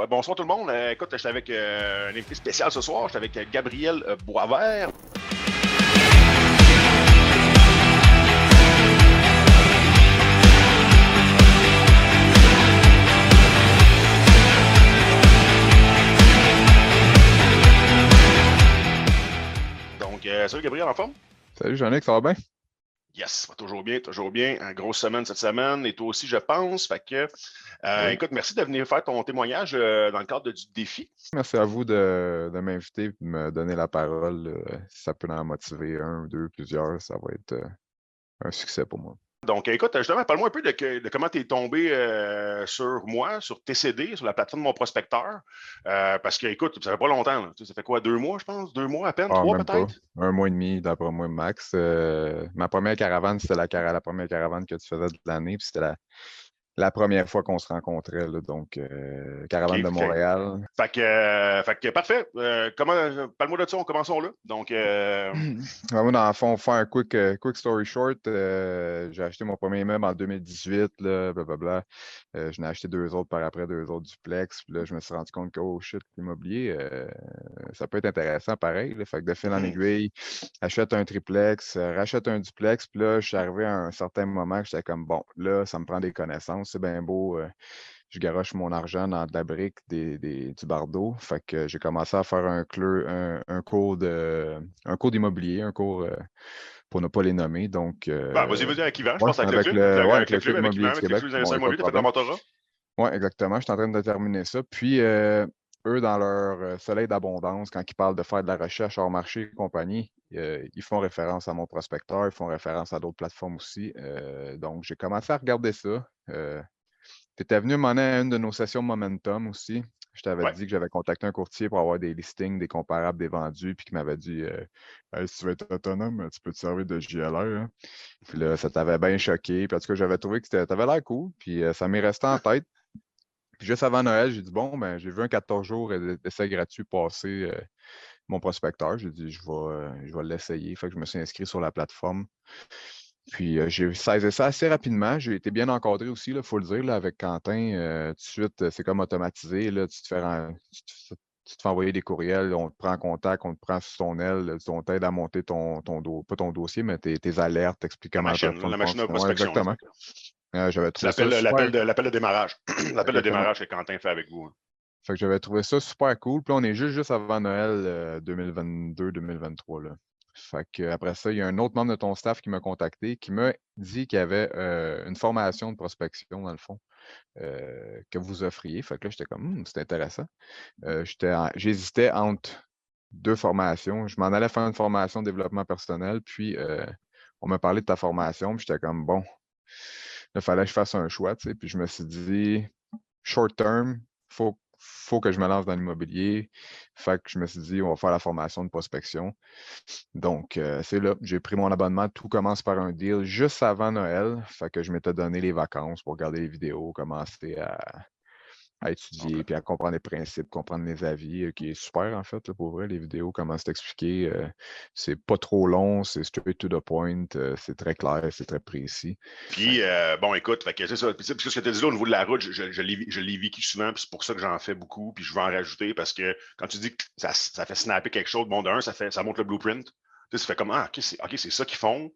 Ouais, bonsoir tout le monde. Écoute, j'étais avec un invité spécial ce soir. J'étais avec Gabriel Boisvert. Donc, salut Gabriel, en forme? Salut Jean-Luc, ça va bien? Yes, va toujours bien, toujours bien. Une grosse semaine cette semaine, et toi aussi, je pense. Fait que, Oui. écoute, merci de venir faire ton témoignage dans le cadre du défi. Merci à vous de m'inviter et de me donner la parole. Si ça peut en motiver un, deux, plusieurs, ça va être un succès pour moi. Donc, écoute, justement, parle-moi un peu de comment tu es tombé sur moi, sur TCD, sur la plateforme de mon prospecteur. Parce que, écoute, ça fait pas longtemps. Là. Tu sais, ça fait quoi, 2 mois, je pense? 2 mois à peine? Ah, Trois même pas. peut-être? 1 mois et demi, d'après moi, max. Ma première caravane, c'était la première caravane que tu faisais de l'année, puis c'était la première fois qu'on se rencontrait, là, donc OK, caravane de OK. Montréal. Fait que parfait. Parle-moi de ça, on commençons là. Donc, Moi, dans le fond, pour faire un quick story short, j'ai acheté mon premier immeuble en 2018, là, blablabla. J'en ai acheté deux autres par après, deux autres duplex. Puis là, je me suis rendu compte que, oh shit, l'immobilier, ça peut être intéressant pareil. Là. Fait que de fil en aiguille, achète un triplex, rachète un duplex. Puis là, je suis arrivé à un certain moment que j'étais comme, bon, là, ça me prend des connaissances. C'est bien beau. Je garoche mon argent dans de la brique du bardeau. Fait que j'ai commencé à faire un cours d'immobilier, un cours pour ne pas les nommer. Donc, vas-y, avec Yvan, je ouais, pense, avec le club, avec ouais, le, avec avec le le club, Club avec immobilier Yvan, du avec le Québec. club des Bon, il investisseurs n'y a pas de immobiliers, t'as fait un problème. mentorat? Oui, exactement. Je suis en train de terminer ça. Puis, eux, dans leur soleil d'abondance, quand ils parlent de faire de la recherche hors marché et compagnie, ils font référence à mon prospecteur, ils font référence à d'autres plateformes aussi. Donc, j'ai commencé à regarder ça. Tu étais venu m'en à une de nos sessions Momentum aussi. Je t'avais Ouais. dit que j'avais contacté un courtier pour avoir des listings, des comparables, des vendus, puis qui m'avait dit Hey, si tu veux être autonome, tu peux te servir de JLR. Hein. Puis là, ça t'avait bien choqué. Puis en tout cas, j'avais trouvé que t'avais l'air cool. Puis ça m'est resté en tête. Puis juste avant Noël, j'ai dit bon, ben, j'ai vu un 14 jours d'essai gratuit passer mon prospecteur. J'ai dit je vais l'essayer. Fait que je me suis inscrit sur la plateforme. Puis j'ai saisi ça assez rapidement. J'ai été bien encadré aussi, il faut le dire, là, avec Quentin. Tout de suite, c'est comme automatisé. Là, tu te fais envoyer des courriels, on te prend en contact, on te prend sous ton aile, on t'aide à monter pas ton dossier, mais tes alertes, t'expliques comment la plateforme La machine de fonctionne. Ouais, prospection. Là. exactement. J'avais C'est trouvé ça super. l'appel de démarrage. L'appel de Exactement. démarrage que Quentin fait avec vous. Hein. Fait que j'avais trouvé ça super cool. Puis là, on est juste avant Noël 2022-2023. Là. Fait que après ça, il y a un autre membre de ton staff qui m'a contacté, qui m'a dit qu'il y avait une formation de prospection, dans le fond, que vous offriez. Fait que là, j'étais comme, c'est intéressant. J'hésitais entre deux formations. Je m'en allais faire une formation de développement personnel, puis on m'a parlé de ta formation, puis j'étais comme, bon, il fallait que je fasse un choix, tu sais. Puis je me suis dit, short term, faut que je me lance dans l'immobilier. Fait que je me suis dit, on va faire la formation de prospection. Donc, c'est là, j'ai pris mon abonnement. Tout commence par un deal juste avant Noël. Fait que je m'étais donné les vacances pour regarder les vidéos, commencer à étudier, puis à comprendre les principes, comprendre les avis, qui est super en fait, là, pour vrai, les vidéos, comment c'est expliqué. C'est pas trop long, c'est straight to the point, c'est très clair, c'est très précis. Puis, bon, écoute, fait que c'est ça. Puis, ce que tu as dit là au niveau de la route, je l'ai vécu souvent, puis c'est pour ça que j'en fais beaucoup, puis je veux en rajouter parce que quand tu dis que ça fait snapper quelque chose, bon, d'un, ça montre le blueprint. Tu sais, ça fait comme, ah, OK, c'est ça qu'ils font.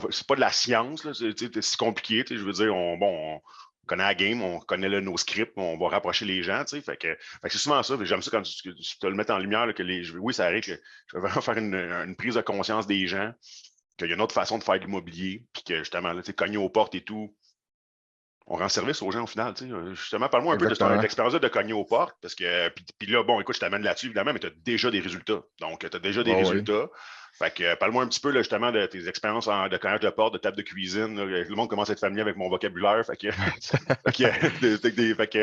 C'est pas de la science, là, c'est compliqué. Tu sais, je veux dire, on connaît la game, on connaît là, nos scripts, on va rapprocher les gens. Tu sais, fait que c'est souvent ça. J'aime ça quand tu te le mets en lumière, là, oui, ça arrive que je vais vraiment faire une prise de conscience des gens qu'il y a une autre façon de faire de l'immobilier, puis que justement, là, cogner aux portes et tout, on rend service aux gens au final. Justement, parle-moi un peu de ton Exactement. expérience de cogner aux portes, parce que, puis là, bon, écoute, je t'amène là-dessus, évidemment, mais tu as déjà des résultats. Donc, tu as déjà des Oh, oui. résultats. Fait que, parle-moi un petit peu, là, justement, de tes expériences de cognage de porte, de table de cuisine. Là. Le monde commence à être familier avec mon vocabulaire. Fait que,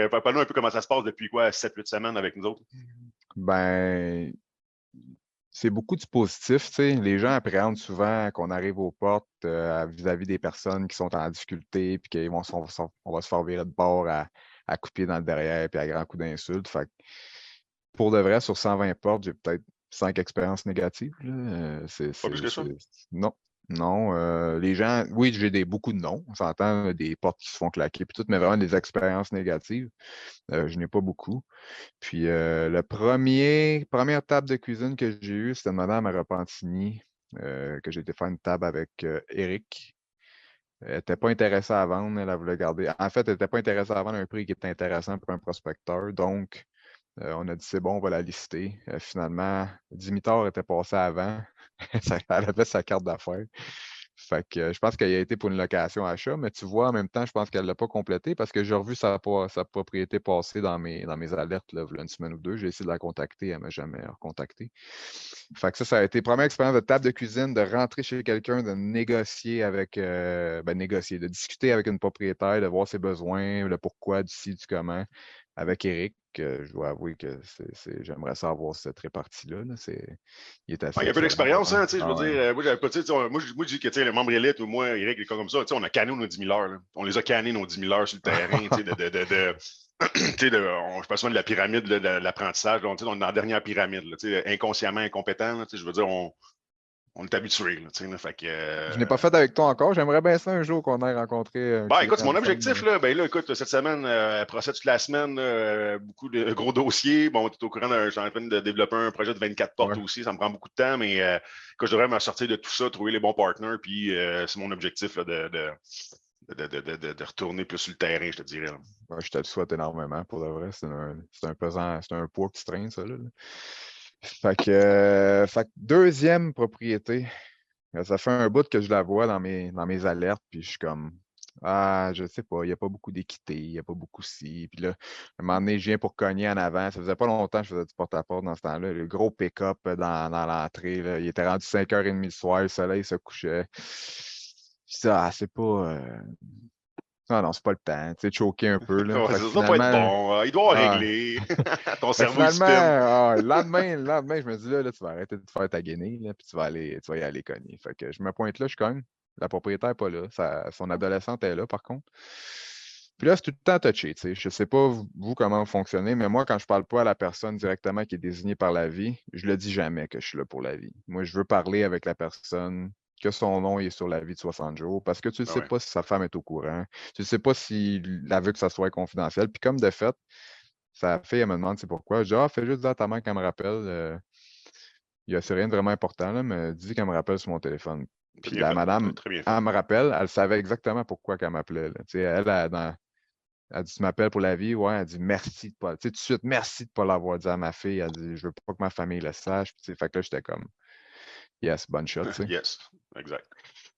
parle-nous un peu comment ça se passe depuis quoi, 7-8 semaines avec nous autres. Ben, c'est beaucoup du positif, tu sais. Les gens appréhendent souvent qu'on arrive aux portes vis-à-vis des personnes qui sont en difficulté, puis on va se faire virer de bord à coups de pied dans le derrière, puis à grands coups d'insultes. Fait que, pour de vrai, sur 120 portes, j'ai peut-être 5 expériences négatives. Là. Pas plus que ça. Non. Non, les gens, oui, j'ai beaucoup de noms, on s'entend, des portes qui se font claquer, puis tout, mais vraiment des expériences négatives, je n'ai pas beaucoup. Puis première table de cuisine que j'ai eue, c'était Madame à Repentigny, que j'ai été faire une table avec Eric. Elle n'était pas intéressée à vendre, elle voulait garder. En fait, elle n'était pas intéressée à vendre à un prix qui était intéressant pour un prospecteur. Donc, on a dit c'est bon, on va la lister. Finalement, Dimitar était passé avant. Elle avait sa carte d'affaires. Fait que je pense qu'elle a été pour une location achat, mais tu vois, en même temps, je pense qu'elle ne l'a pas complété parce que j'ai revu sa propriété passer dans mes alertes là, v'là une semaine ou deux. J'ai essayé de la contacter, elle ne m'a jamais recontacté. Fait que ça a été première expérience de table de cuisine, de rentrer chez quelqu'un, de négocier avec, négocier, de discuter avec une propriétaire, de voir ses besoins, le pourquoi, du si, du comment, avec Eric. Je dois avouer que j'aimerais savoir cette répartie-là. Là. Il est Il assez y a un peu excellent. d'expérience, hein, tu sais, je Ah veux ouais. dire, moi, j'avais pas, tu sais, moi, je dis que, tu sais, le membre élite, ou moi, Eric, les cas comme ça, tu sais, on a canné nos 10 000 heures, là. On les a cannés, nos 10 000 heures sur le terrain, tu sais, tu sais, je passe souvent de la pyramide là, de l'apprentissage, là, tu sais, on est dans la dernière pyramide, là, tu sais, inconsciemment incompétent, là, tu sais, je veux dire, on est habitué, là, tu sais, là, fait que, Je n'ai pas fait avec toi encore. J'aimerais bien ça un jour qu'on aille rencontrer un bah, client écoute, c'est mon objectif, ensemble. là. Ben, là, écoute, cette semaine, elle procède toute la semaine, beaucoup de gros dossiers. Bon, tu es au courant, je suis en train de développer un projet de 24 portes Ouais. aussi. Ça me prend beaucoup de temps, mais que je devrais me sortir de tout ça, trouver les bons partenaires. Puis, c'est mon objectif là, de retourner plus sur le terrain, je te dirais. Là. Ouais, je te le souhaite énormément pour de vrai. C'est un poids que tu traînes, ça. Là. Fait que deuxième propriété. Ça fait un bout que je la vois dans mes alertes, puis je suis comme ah, je sais pas, il n'y a pas beaucoup d'équité, il n'y a pas beaucoup ci. Puis là, à un moment donné, je viens pour cogner en avant. Ça faisait pas longtemps que je faisais du porte-à-porte dans ce temps-là. Le gros pick-up dans l'entrée. Là. Il était rendu 5h30 le soir, le soleil se couchait. Ça, c'est pas. Non, non, c'est pas le temps. Tu sais, choquer un peu. Là. Ouais, Fait que ça doit pas être finalement, bon. Il doit avoir ah, réglé. Ton fait que cerveau, il finalement, spin. le lendemain, je me dis là, tu vas arrêter de faire ta guenille, là, puis tu vas y aller cogner. Fait que je me pointe là, je cogne. La propriétaire n'est pas là. Son adolescente est là, par contre. Puis là, c'est tout le temps touché, tu sais. Je sais pas, vous, comment vous fonctionnez, mais moi, quand je parle pas à la personne directement qui est désignée par la vie, je le dis jamais que je suis là pour la vie. Moi, je veux parler avec la personne, que son nom est sur la vie de 60 jours, parce que tu ne Ah sais ouais. pas si sa femme est au courant. Tu ne sais pas s'il a vu que ça soit confidentiel. Puis comme de fait, sa fille, elle me demande c'est pourquoi. Je dis, ah, fais juste dire à ta mère qu'elle me rappelle. C'est rien de vraiment important, là, mais dis qu'elle me rappelle sur mon téléphone. T'as Puis bien la fait. T'as madame, très bien fait. elle me rappelle, elle savait exactement pourquoi qu'elle m'appelait. Là. Tu sais, elle dit, tu m'appelles pour la vie, ouais, elle dit merci de pas. Tu sais, tout de suite, merci de ne pas l'avoir dit à ma fille. Elle dit, je veux pas que ma famille le sache. Puis, tu sais, fait que là, j'étais comme, yes, bonne shot, tu sais. Yes, exact.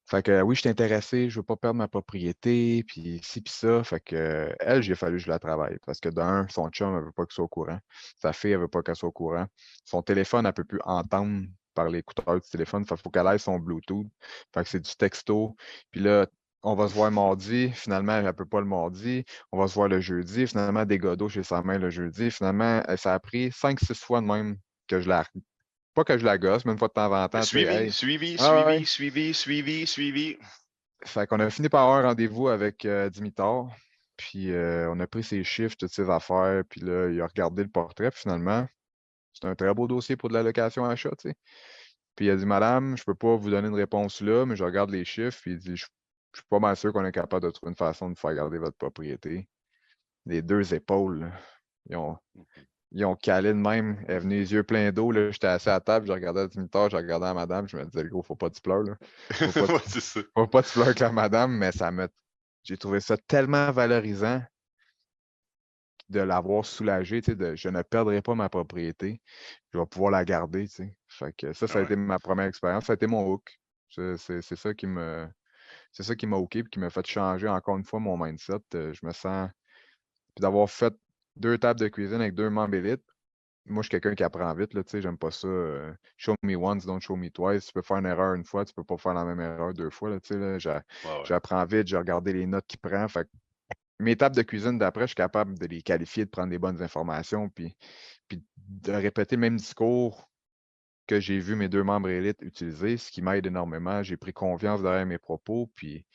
Fait que oui, je suis intéressé, je veux pas perdre ma propriété, puis ci, puis ça. Fait que elle, j'ai fallu que je la travaille. Parce que d'un, son chum, elle veut pas qu'elle soit au courant. Sa fille, elle veut pas qu'elle soit au courant. Son téléphone, elle peut plus entendre par l'écouteur du téléphone. Fait qu'il faut qu'elle aille son Bluetooth. Fait que c'est du texto. Puis là, on va se voir mardi. Finalement, elle ne peut pas le mardi. On va se voir le jeudi. Finalement, des godots chez sa mère le jeudi. Finalement, ça a pris 5, 6 fois de même que je la. Pas que je la gosse, mais une fois de temps en Ben, temps, tu sais, suivi, hey. suivi, Ah suivi, ouais. suivi, suivi, suivi. Fait qu'on a fini par avoir un rendez-vous avec Dimitar. Puis on a pris ses chiffres, toutes ses affaires. Puis là, il a regardé le portrait. Puis finalement, c'est un très beau dossier pour de la location achat, tu sais. Puis il a dit, Madame, je peux pas vous donner une réponse là, mais je regarde les chiffres. Puis il dit, je suis pas mal sûr qu'on est capable de trouver une façon de faire garder votre propriété. Les deux épaules, là, ils ont, ils ont calé de même. Elle est venue les yeux pleins d'eau. Là. J'étais assis à la table, je regardais Dimitar, je regardais la madame. Je me disais, gros, faut pas que tu pleures, là. Faut pas, Ouais, c'est ça. faut pas que tu pleures avec la madame, mais j'ai trouvé ça tellement valorisant de l'avoir soulagé, tu sais, je ne perdrai pas ma propriété, je vais pouvoir la garder, tu sais. Fait que ça Ah a ouais. été ma première expérience, ça a été mon hook. C'est ça qui c'est ça qui m'a hooké et qui m'a fait changer encore une fois mon mindset. Je me sens, puis d'avoir fait 2 tables de cuisine avec 2 membres élites, moi, je suis quelqu'un qui apprend vite, là, tu sais, j'aime pas ça. Show me once, don't show me twice. Tu peux faire une erreur une fois, tu peux pas faire la même erreur 2 fois, là, tu sais, là, Ouais, ouais. j'apprends vite, j'ai regardé les notes qu'il prend. Fait que mes tables de cuisine d'après, je suis capable de les qualifier, de prendre des bonnes informations, puis de répéter le même discours que j'ai vu mes 2 membres élites utiliser, ce qui m'aide énormément. J'ai pris confiance derrière mes propos, puis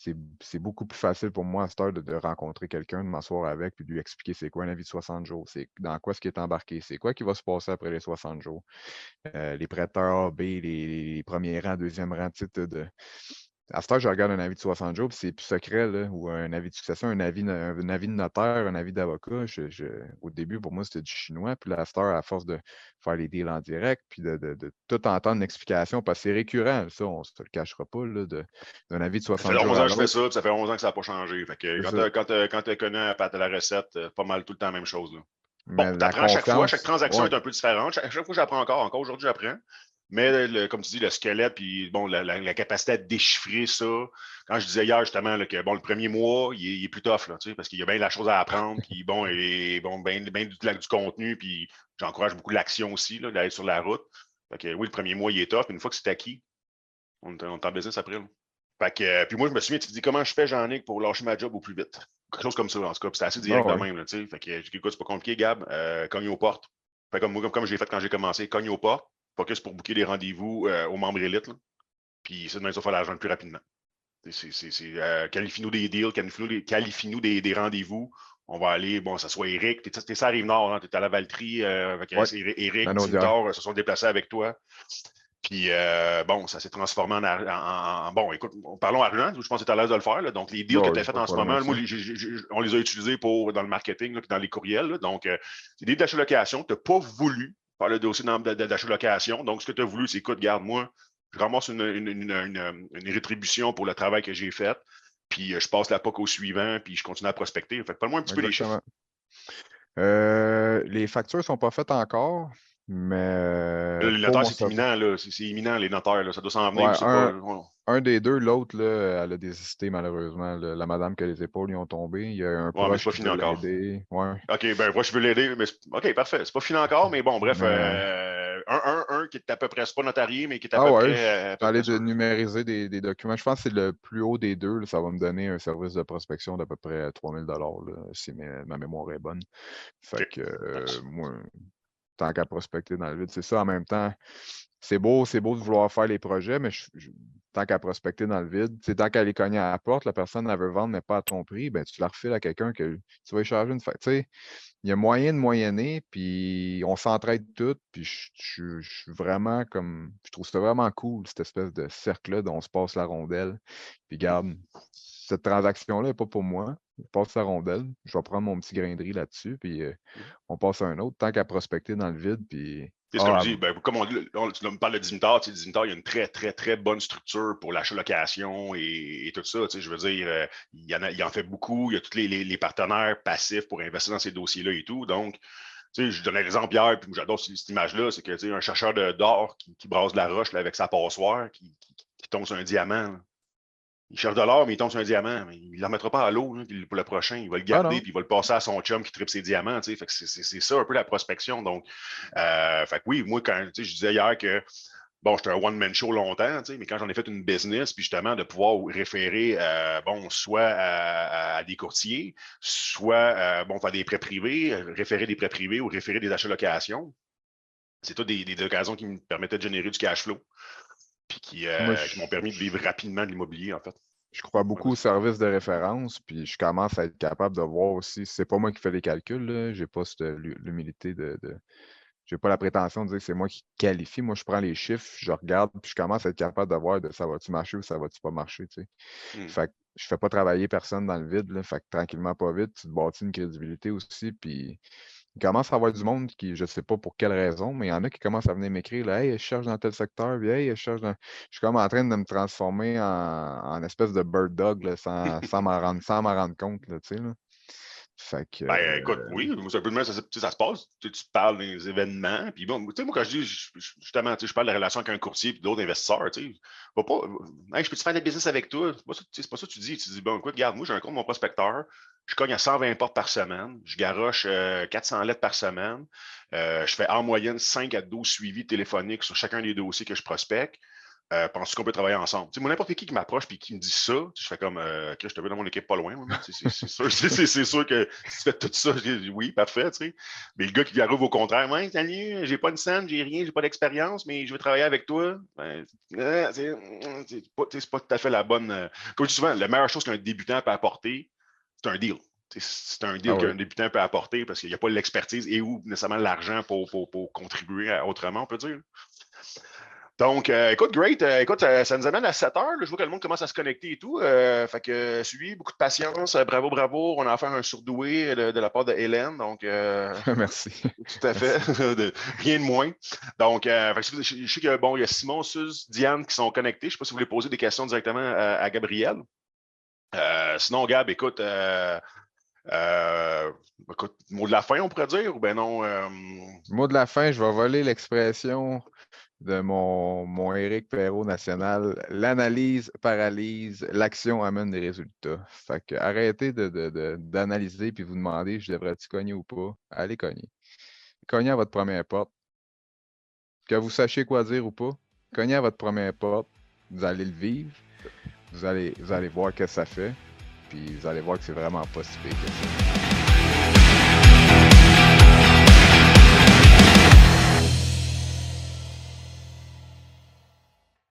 c'est beaucoup plus facile pour moi à cette heure de rencontrer quelqu'un, de m'asseoir avec, puis de lui expliquer c'est quoi un avis de 60 jours, c'est dans quoi ce qui est embarqué, c'est quoi qui va se passer après les 60 jours. Les prêteurs A, B, les premiers rangs, deuxième rang, tu sais, à cette heure, je regarde un avis de 60 jours, puis c'est plus secret, là, ou un avis de succession, un avis de notaire, un avis d'avocat. Au début, pour moi, c'était du chinois. Puis là, à cette heure, à force de faire les deals en direct, puis de tout entendre une explication, parce que c'est récurrent, ça, on ne se le cachera pas, là, d'un avis de Ça fait 60 jours 11 ans à que je fais l'autre. ça, puis ça fait 11 ans que ça n'a pas changé. Fait que C'est quand ça. tu connais la recette, pas mal tout le temps la même chose. Là. Bon, Mais tu la apprends à chaque fois, chaque confiance, transaction ouais, est un peu différente. Chaque fois, j'apprends encore aujourd'hui, j'apprends. Mais comme tu dis, le squelette, puis bon, la capacité à déchiffrer ça. Quand je disais hier justement là, que bon, le premier mois, il est plus tough, là, parce qu'il y a bien de la chose à apprendre, puis bon, et bon, bien du contenu, puis j'encourage beaucoup l'action aussi, là, d'aller sur la route. Fait que oui, le premier mois, il est tough, mais une fois que c'est acquis, on est en business après. Là. Fait que, puis moi, je me souviens, tu te dis comment je fais, Jean-Nic, pour lâcher ma job au plus vite. Quelque chose comme ça, en tout cas. Puis c'était assez ah direct de ouais, même. Là, fait que j'ai dit, écoute, c'est pas compliqué, Gab. Cogne aux portes. Fait comme moi, comme j'ai fait quand j'ai commencé, cogne aux portes. Focus pour booker des rendez-vous aux membres élites. Là. Puis c'est de même ça faire l'argent le plus rapidement. Qualifie-nous des deals, qualifie-nous des rendez-vous. On va aller, bon, ça soit Eric, t'es ça à Rive-Nord, hein, t'es à la Valtrie, avec ouais, Eric, un auditeur. Dimitar, se sont déplacés avec toi. Puis, bon, ça s'est transformé bon, écoute, parlons argent, je pense que tu as l'air de le faire. Là. Donc, les deals que Bon, tu as j'ai fait pas de en ce problème moment, avec moi, ça. on les a utilisés dans le marketing, là, puis dans les courriels. Là. Donc, c'est des d'achat-location. Tu n'as pas voulu faire le dossier d'achat-location. Donc, ce que tu as voulu, c'est, écoute, garde, moi, je ramasse une rétribution pour le travail que j'ai fait, puis je passe la POC au suivant, puis je continue à prospecter. Fait que parle-moi un petit peu des chiffres. Exactement. Les factures ne sont pas faites encore, mais Là, les pour notaires, mon c'est service. imminent, là. C'est imminent, les notaires, là. Ça doit s'en venir, Ouais, puis c'est pas. un des deux, l'autre, là, elle a désisté malheureusement. La madame que les épaules lui ont tombé. Il y a un Ouais, mais c'est proche pas qui fini veut encore. l'aider. Ouais. OK, ben moi, je veux l'aider, mais OK, parfait. C'est pas fini encore, mais bon, bref, Mais un qui est à peu près, c'est pas notarié, mais qui est ah ouais, je suis à peu allé près de sûr. numériser des documents. Je pense que c'est le plus haut des deux, là. Ça va me donner un service de prospection d'à peu près 3000 là, si ma mémoire est bonne. Fait OK, que nice. moi, tant qu'à prospecter dans le vide, c'est ça en même temps. C'est beau de vouloir faire les projets, mais tant qu'à prospecter dans le vide, tant qu'à aller cogner à la porte, la personne elle veut vendre, mais pas à ton prix, ben, tu la refiles à quelqu'un que tu vas échanger une facture. Il y a moyen de moyenner, puis on s'entraide toutes, puis je suis vraiment comme. Je trouve ça vraiment cool, cette espèce de cercle-là dont on se passe la rondelle. Puis Mhm. garde, cette transaction-là n'est pas pour moi. Je passe la rondelle, je vais prendre mon petit grain de riz là-dessus, puis on passe à un autre, tant qu'à prospecter dans le vide, puis. C'est comme Ah, je dis, ben, comme tu me parles de Dimitar, Dimitar, il y a une très, très, très bonne structure pour l'achat-location et tout ça. Je veux dire, il en fait beaucoup. Il y a tous les partenaires passifs pour investir dans ces dossiers-là et tout. Donc, je donnais l'exemple hier, puis j'adore cette image-là, c'est que un chercheur d'or qui brasse de la roche là, avec sa passoire, qui tombe sur un diamant. Là. Il cherche de l'or, mais il tombe sur un diamant. Mais il ne le remettra pas à l'eau hein, pour le prochain. Il va le ah garder, non. puis il va le passer à son chum qui tripe ses diamants. Fait que c'est ça un peu la prospection. Donc, fait que oui, moi, quand je disais hier que bon, j'étais un one-man show longtemps, mais quand j'en ai fait une business, puis justement de pouvoir référer, bon, soit à des courtiers, soit, bon, faire des prêts privés, référer des prêts privés ou référer des achats location, c'est tout des occasions qui me permettaient de générer du cash flow, puis Moi, qui m'ont permis de vivre rapidement de l'immobilier, en fait. je crois Ouais, beaucoup au vas-y. service de référence, puis je commence à être capable de voir aussi. C'est pas moi qui fais les calculs, là. J'ai pas l'humilité j'ai pas la prétention de dire que c'est moi qui qualifie. Moi, je prends les chiffres, je regarde, puis je commence à être capable de voir de ça va-tu marcher ou ça va-tu pas marcher, tu sais. Hmm. Fait que je fais pas travailler personne dans le vide, là. Fait que tranquillement, pas vite, tu te bâtis une crédibilité aussi, puis il commence à avoir du monde qui, je sais pas pour quelle raison, mais il y en a qui commencent à venir m'écrire, là, hey, je cherche dans tel secteur, puis hey, je cherche dans. Je suis comme en train de me transformer en espèce de bird dog, là, sans m'en rendre compte, là, tu sais, là. Fait que, Ben, écoute, oui, c'est un peu de même, ça se passe. Tu parles des événements. Puis bon, tu sais, moi, quand je dis, justement, je parle de la relation avec un courtier et d'autres investisseurs, tu sais, va pas, hey, je peux-tu faire des business avec toi? C'est pas ça que tu dis. Tu dis, bon, écoute, regarde, moi, j'ai un compte, mon prospecteur. Je cogne à 120 portes par semaine. Je garoche 400 lettres par semaine. Je fais en moyenne 5 à 12 suivis téléphoniques sur chacun des dossiers que je prospecte. penses-tu qu'on peut travailler ensemble? Tu sais, moi, n'importe qui m'approche et qui me dit ça, je fais comme, je te veux dans mon équipe pas loin. C'est sûr que si tu fais tout ça, je dis oui, parfait. Tu sais. Mais le gars qui arrive au contraire, ouais, salut, j'ai pas une scène, j'ai rien, j'ai pas d'expérience, mais je veux travailler avec toi. Ben, c'est pas tout à fait la bonne. Comme je dis souvent, la meilleure chose qu'un débutant peut apporter, c'est un deal. C'est un deal Ah oui. qu'un débutant peut apporter parce qu'il n'y a pas l'expertise et ou nécessairement l'argent pour contribuer autrement, on peut dire. Donc, écoute, great. Écoute, ça nous amène à 7 heures. Là. Je vois que le monde commence à se connecter et tout. Fait que, suivi, beaucoup de patience. Bravo, bravo. On a affaire à un surdoué de la part de Hélène. Donc, Merci. tout à fait. Rien de moins. Donc, je sais que, bon, il y a Simon, Suze, Diane qui sont connectés. Je ne sais pas si vous voulez poser des questions directement à Gabriel. Sinon, Gab, écoute, mot de la fin, on pourrait dire, ou ben non? Mot de la fin, je vais voler l'expression de mon Éric Perrault national. L'analyse paralyse, l'action amène des résultats. Fait que arrêtez d'analyser puis vous demander je devrais-tu cogner ou pas. Allez cogner. Cognez à votre première porte. Que vous sachiez quoi dire ou pas, cognez à votre première porte. Vous allez le vivre. Vous allez voir ce que ça fait. Puis vous allez voir que c'est vraiment pas si pire que ça.